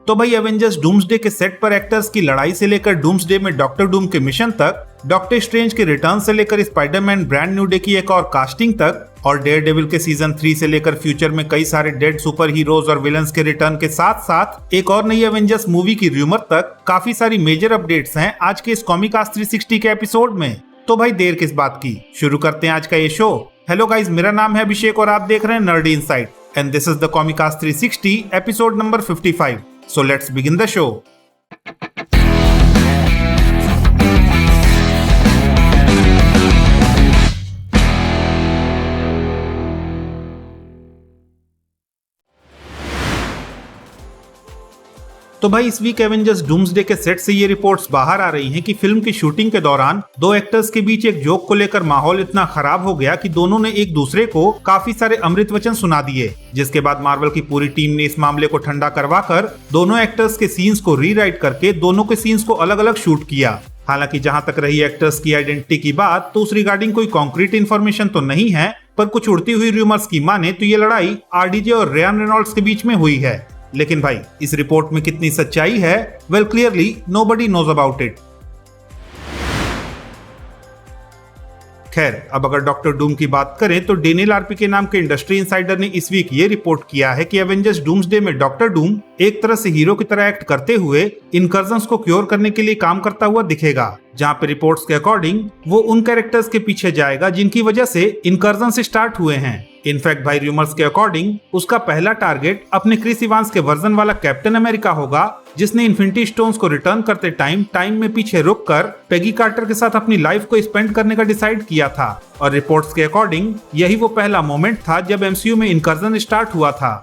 तो भाई Avengers Doomsday के सेट पर एक्टर्स की लड़ाई से लेकर डूम्सडे में डॉक्टर डूम के मिशन तक, डॉक्टर स्ट्रेंज के रिटर्न से लेकर स्पाइडरमैन ब्रांड न्यू डे की एक और कास्टिंग तक, और डेयरडेविल के सीजन 3 से लेकर फ्यूचर में कई सारे डेड सुपर हीरोज और विलन्स के रिटर्न के साथ साथ एक और नई एवेंजर्स मूवी की र्यूमर तक काफी सारी मेजर अपडेट्स हैं आज के इस कॉमिकास्ट 360 के एपिसोड में। तो भाई देर किस बात की, शुरू करते हैं आज का ये शो। हेलो गाइज, मेरा नाम है अभिषेक और आप देख रहे हैं nerdy insight and this is the Comicast 360 episode number 55। So let's begin the show. तो भाई इस वीक एवेंजर्स डूम्सडे के सेट से ये रिपोर्ट्स बाहर आ रही हैं कि फिल्म की शूटिंग के दौरान दो एक्टर्स के बीच एक जोक को लेकर माहौल इतना खराब हो गया कि दोनों ने एक दूसरे को काफी सारे अमृत वचन सुना दिए, जिसके बाद मार्वल की पूरी टीम ने इस मामले को ठंडा करवाकर दोनों एक्टर्स के सीन्स को रीराइट करके दोनों के सीन्स को अलग अलग शूट किया। हालांकि जहां तक रही एक्टर्स की आइडेंटिटी की बात, तो उस रिगार्डिंग कोई कॉन्क्रीट इन्फॉर्मेशन तो नहीं है, पर कुछ उड़ती हुई रूमर्स की माने तो ये लड़ाई आरडीजे और रेयान रेनॉल्ड्स के बीच में हुई है। लेकिन भाई इस रिपोर्ट में कितनी सच्चाई है, well clearly nobody knows about it. खैर, अब अगर डॉक्टर डूम की बात करें तो डेनियल आरपीके नाम के इंडस्ट्री इनसाइडर ने इस वीक ये रिपोर्ट किया है कि एवेंजर्स डूम्सडे में डॉक्टर डूम एक तरह से हीरो की तरह एक्ट करते हुए इनकर्जन्स को क्योर करने के लिए काम करता हुआ दिखेगा, जहां पे रिपोर्ट्स के अकॉर्डिंग वो उन कैरेक्टर्स के पीछे जाएगा जिनकी वजह से इनकर्जन स्टार्ट हुए हैं। इनफैक्ट भाई रूमर्स के अकॉर्डिंग उसका पहला टारगेट अपने क्रिस इवांस के वर्जन वाला कैप्टन अमेरिका होगा, जिसने इन्फिनिटी स्टोन्स को रिटर्न करते टाइम में पीछे रुककर पेगी कार्टर के साथ अपनी लाइफ को स्पेंड करने का डिसाइड किया था। और रिपोर्ट्स के अकॉर्डिंग यही वो पहला मोमेंट था जब एमसीयू में इनकर्जन स्टार्ट हुआ था।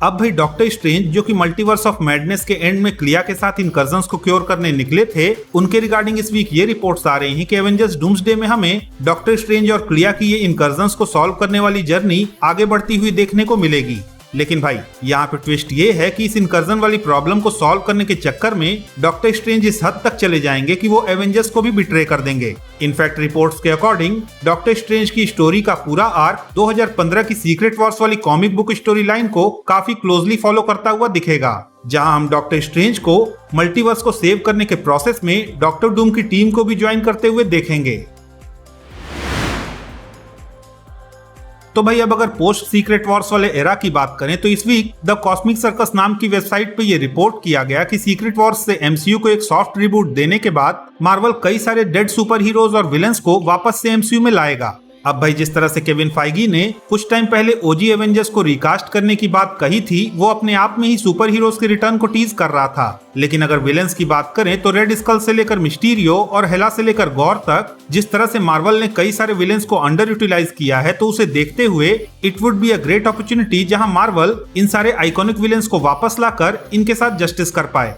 अब भाई डॉक्टर स्ट्रेंज, जो कि मल्टीवर्स ऑफ मैडनेस के एंड में क्लिया के साथ इनकर्जन्स को क्योर करने निकले थे, उनके रिगार्डिंग इस वीक ये रिपोर्ट्स आ रही हैं कि एवेंजर्स डूम्सडे में हमें डॉक्टर स्ट्रेंज और क्लिया की ये इनकर्जन्स को सॉल्व करने वाली जर्नी आगे बढ़ती हुई देखने को मिलेगी। लेकिन भाई यहाँ पे ट्विस्ट ये है कि इस इनकर्जन वाली प्रॉब्लम को सॉल्व करने के चक्कर में डॉक्टर स्ट्रेंज इस हद तक चले जाएंगे कि वो एवेंजर्स को भी बिट्रे कर देंगे। इनफैक्ट रिपोर्ट्स के अकॉर्डिंग डॉक्टर स्ट्रेंज की स्टोरी का पूरा आर्क 2015 की सीक्रेट वॉर्स वाली कॉमिक बुक स्टोरी लाइन को काफी क्लोजली फॉलो करता हुआ दिखेगा, जहां हम डॉक्टर स्ट्रेंज को मल्टीवर्स को सेव करने के प्रोसेस में डॉक्टर डूम की टीम को भी ज्वाइन करते हुए देखेंगे। तो भाई अब अगर पोस्ट सीक्रेट वॉर्स वाले एरा की बात करें तो इस वीक द कॉस्मिक सर्कस नाम की वेबसाइट पे ये रिपोर्ट किया गया कि सीक्रेट वॉर्स से एमसीयू को एक सॉफ्ट रिबूट देने के बाद मार्वल कई सारे डेड सुपर हीरोज और विलेंस को वापस से एमसीयू में लाएगा। अब भाई जिस तरह से केविन फाइगी ने कुछ टाइम पहले ओजी एवेंजर्स को रिकास्ट करने की बात कही थी, वो अपने आप में ही सुपर हीरोज के रिटर्न को टीज कर रहा था। लेकिन अगर विलेंस की बात करें तो रेड स्कल से लेकर मिस्टीरियो और हेला से लेकर गौर तक जिस तरह से मार्वल ने कई सारे विलेंस को अंडर यूटिलाइज किया है, तो उसे देखते हुए it would be a great opportunity जहां मार्वल इन सारे आइकॉनिक विलेंस को वापस लाकर इनके साथ जस्टिस कर पाए।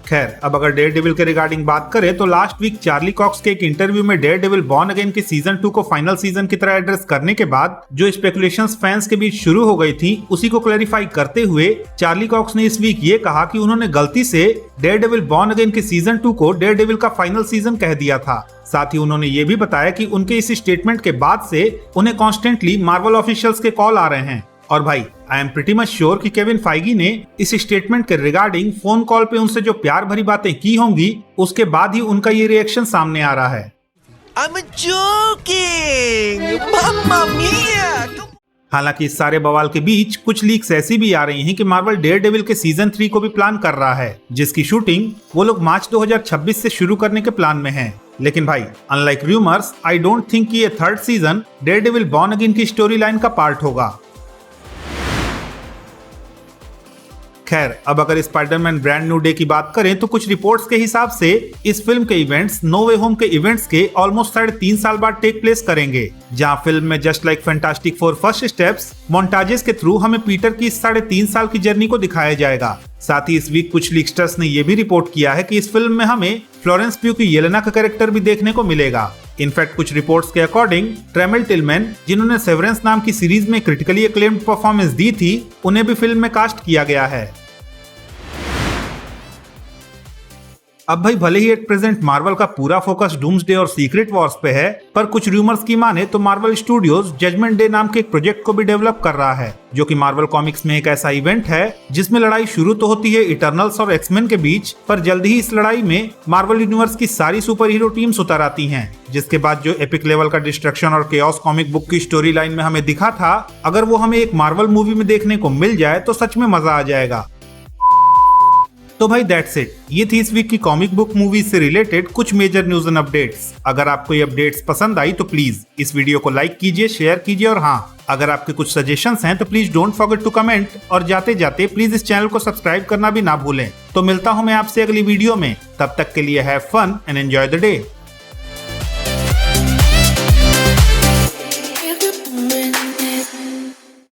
खैर, अब अगर डेयरडेविल के रिगार्डिंग बात करें तो लास्ट वीक चार्ली कॉक्स के एक इंटरव्यू में डेयरडेविल बॉर्न अगेन के सीजन 2 को फाइनल सीजन की तरह एड्रेस करने के बाद जो स्पेकुलेशंस फैंस के बीच शुरू हो गई थी, उसी को क्लैरिफाई करते हुए चार्ली कॉक्स ने इस वीक ये कहा कि उन्होंने गलती से डेयरडेविल बॉर्न अगेन के सीजन 2 को डेयरडेविल का फाइनल सीजन कह दिया था। साथ ही उन्होंने ये भी बताया कि उनके इस स्टेटमेंट के बाद से उन्हें कॉन्स्टेंटली मार्वल ऑफिशियल्स के कॉल आ रहे हैं। और भाई I am pretty much sure कि केविन फाइगी ने इस स्टेटमेंट के रिगार्डिंग फोन कॉल पे उनसे जो प्यार भरी बातें की होंगी, उसके बाद ही उनका ये रिएक्शन सामने आ रहा है। I'm joking! Mamma mia! हालांकि इस सारे बवाल के बीच कुछ लीक्स ऐसी भी आ रही हैं कि मार्वल डेयरडेविल के सीजन 3 को भी प्लान कर रहा है, जिसकी शूटिंग वो लोग मार्च 2026 से शुरू करने के प्लान में हैं। लेकिन भाई unlike rumours, I don't think कि ये third season Daredevil born again की स्टोरी लाइन का पार्ट होगा। खैर, अब अगर स्पाइडरमैन ब्रांड न्यू डे की बात करें तो कुछ रिपोर्ट्स के हिसाब से इस फिल्म के इवेंट्स नो वे होम के इवेंट्स के ऑलमोस्ट 3.5 साल बाद टेक प्लेस करेंगे, जहां फिल्म में just like fantastic four first steps montages के थ्रू हमें पीटर की इस 3.5 साल की जर्नी को दिखाया जाएगा। साथ ही इस वीक कुछ लीक्स्टर्स ने यह भी रिपोर्ट किया है कि इस फिल्म में हमें फ्लोरेंस प्यू की येलेना का कैरेक्टर भी देखने को मिलेगा। इनफैक्ट कुछ रिपोर्ट्स के अकॉर्डिंग ट्रेमेल टिलमैन, जिन्होंने सेवरेंस नाम की सीरीज में क्रिटिकली एक्लेम्ड परफॉर्मेंस दी थी, उन्हें भी फिल्म में कास्ट किया गया है। अब भाई भले ही एट प्रेजेंट मार्वल का पूरा फोकस डूम्सडे और सीक्रेट वॉर्स पे है, पर कुछ रूमर्स की माने तो मार्वल स्टूडियोज जजमेंट डे नाम के एक प्रोजेक्ट को भी डेवलप कर रहा है, जो कि मार्वल कॉमिक्स में एक ऐसा इवेंट है जिसमें लड़ाई शुरू तो होती है इटर्नल्स और एक्समैन के बीच, पर जल्द ही इस लड़ाई में मार्वल यूनिवर्स की सारी सुपर हीरो टीम्स उतर आती हैं, जिसके बाद जो एपिक लेवल का डिस्ट्रक्शन और केओस कॉमिक बुक की स्टोरी लाइन में हमें दिखा था, अगर वो हमें एक मार्वल मूवी में देखने को मिल जाए तो सच में मजा आ जाएगा। तो भाई दैट्स इट, ये थी इस वीक की कॉमिक बुक मूवी से रिलेटेड कुछ मेजर न्यूज एंड अपडेट्स। अगर आपको ये अपडेट्स पसंद आई तो प्लीज इस वीडियो को लाइक कीजिए, शेयर कीजिए, और हाँ, अगर आपके कुछ सजेशंस हैं तो please don't forget to comment, और जाते जाते प्लीज इस चैनल को सब्सक्राइब करना भी ना भूलें। तो मिलता हूं मैं आपसे अगली वीडियो में, तब तक के लिए have fun and enjoy the day.